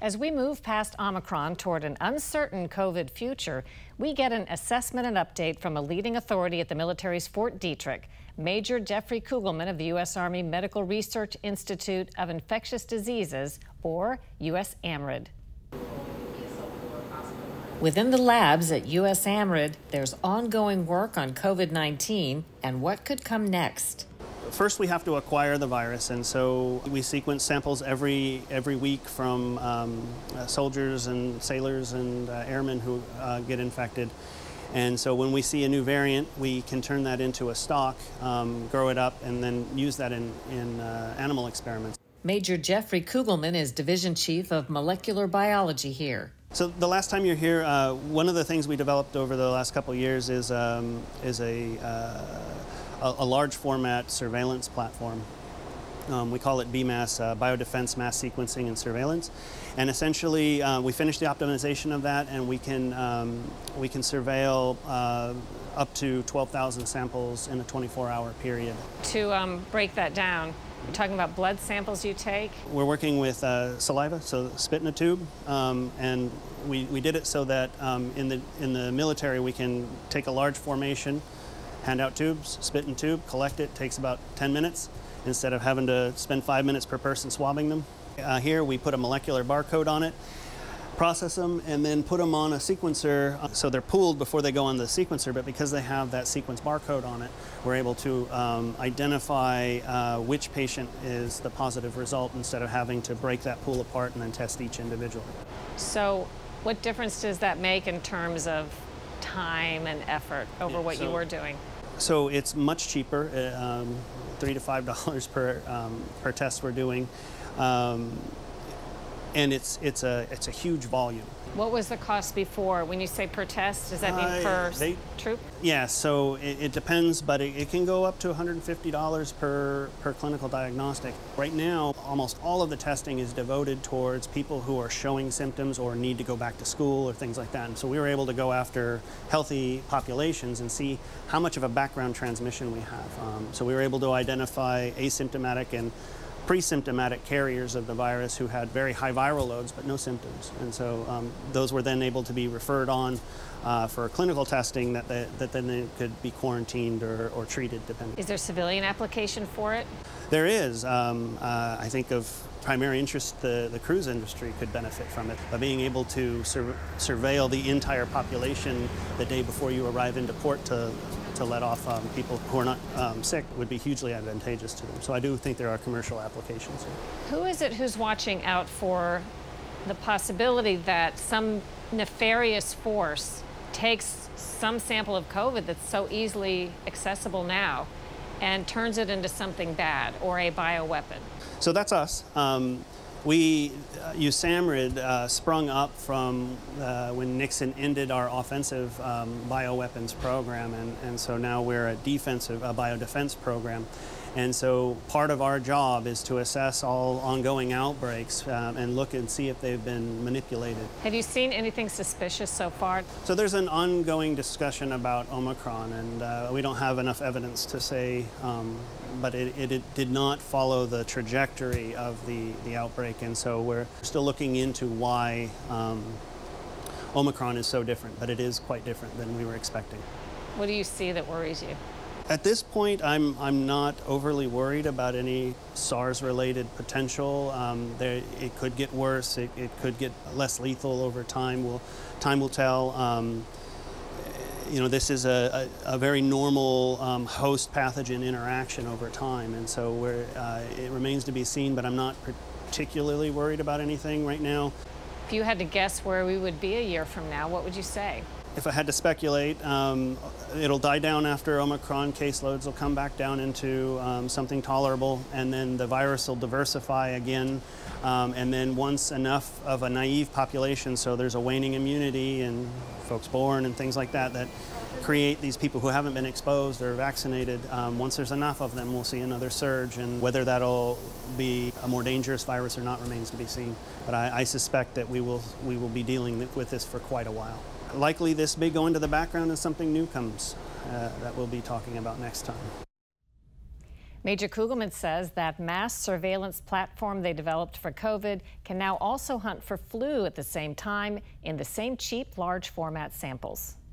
As we move past Omicron toward an uncertain COVID future, we get an assessment and update from a leading authority at the military's Fort Detrick. Major Jeffrey Kugelman of the U.S. Army Medical Research Institute of Infectious Diseases, or U.S. AMRIID. Within the labs at U.S. AMRIID, there's ongoing work on COVID-19 and what could come next. First, we have to acquire the virus, and so we sequence samples every week from soldiers and sailors and airmen who get infected. And so when we see a new variant, we can turn that into a stock, grow it up, and then use that in animal experiments. Major Jeffrey Kugelman is Division Chief of Molecular Biology here. So the last time you're here, one of the things we developed over the last couple of years is a large format surveillance platform. We call it BMAS, Biodefense Mass Sequencing and Surveillance. And essentially, we finished the optimization of that, and we can surveil up to 12,000 samples in a 24-hour period. To break that down, you're talking about blood samples you take? We're working with saliva, so spit in a tube, and we did it so that in the military we can take a large formation, hand out tubes, spit in tube, collect it, takes about 10 minutes instead of having to spend 5 minutes per person swabbing them. Here we put a molecular barcode on it, process them, and then put them on a sequencer. So they're pooled before they go on the sequencer, but because they have that sequence barcode on it, we're able to identify which patient is the positive result instead of having to break that pool apart and then test each individually. So what difference does that make in terms of time and effort over what you were doing? So it's much cheaper, $3 to $5 per test we're doing, and it's a huge volume. What was the cost before? When you say per test, does that mean per troop? Yeah, so it depends, but it can go up to $150 per clinical diagnostic. Right now, almost all of the testing is devoted towards people who are showing symptoms or need to go back to school or things like that. And so we were able to go after healthy populations and see how much of a background transmission we have. So we were able to identify asymptomatic and pre-symptomatic carriers of the virus who had very high viral loads but no symptoms. And so those were then able to be referred on for clinical testing that then they could be quarantined or treated depending. Is there civilian application for it? There is. I think of primary interest, the cruise industry could benefit from it. By being able to surveil the entire population the day before you arrive into port to let off people who are not sick would be hugely advantageous to them. So I do think there are commercial applications here. Who is it who's watching out for the possibility that some nefarious force takes some sample of COVID that's so easily accessible now and turns it into something bad or a bioweapon? So that's us. USAMRIID sprung up from when Nixon ended our offensive bioweapons program, and so now we're a biodefense program. And so part of our job is to assess all ongoing outbreaks and look and see if they've been manipulated. Have you seen anything suspicious so far? So there's an ongoing discussion about Omicron, and we don't have enough evidence to say, but it did not follow the trajectory of the outbreak, and so we're still looking into why Omicron is so different, but it is quite different than we were expecting. What do you see that worries you? At this point, I'm not overly worried about any SARS-related potential. It could get worse. It could get less lethal over time. Time will tell. You know, this is a very normal host pathogen interaction over time, and so it remains to be seen. But I'm not particularly worried about anything right now. If you had to guess where we would be a year from now, what would you say? If I had to speculate, it'll die down after Omicron. Caseloads will come back down into something tolerable, and then the virus will diversify again. And then once enough of a naive population, so there's a waning immunity and folks born and things like that, that create these people who haven't been exposed or vaccinated. Once there's enough of them, we'll see another surge, and whether that'll be a more dangerous virus or not remains to be seen. But I suspect that we will be dealing with this for quite a while. Likely this may go into the background as something new comes that we'll be talking about next time. Major Kugelman says that mass surveillance platform they developed for COVID can now also hunt for flu at the same time in the same cheap, large format samples.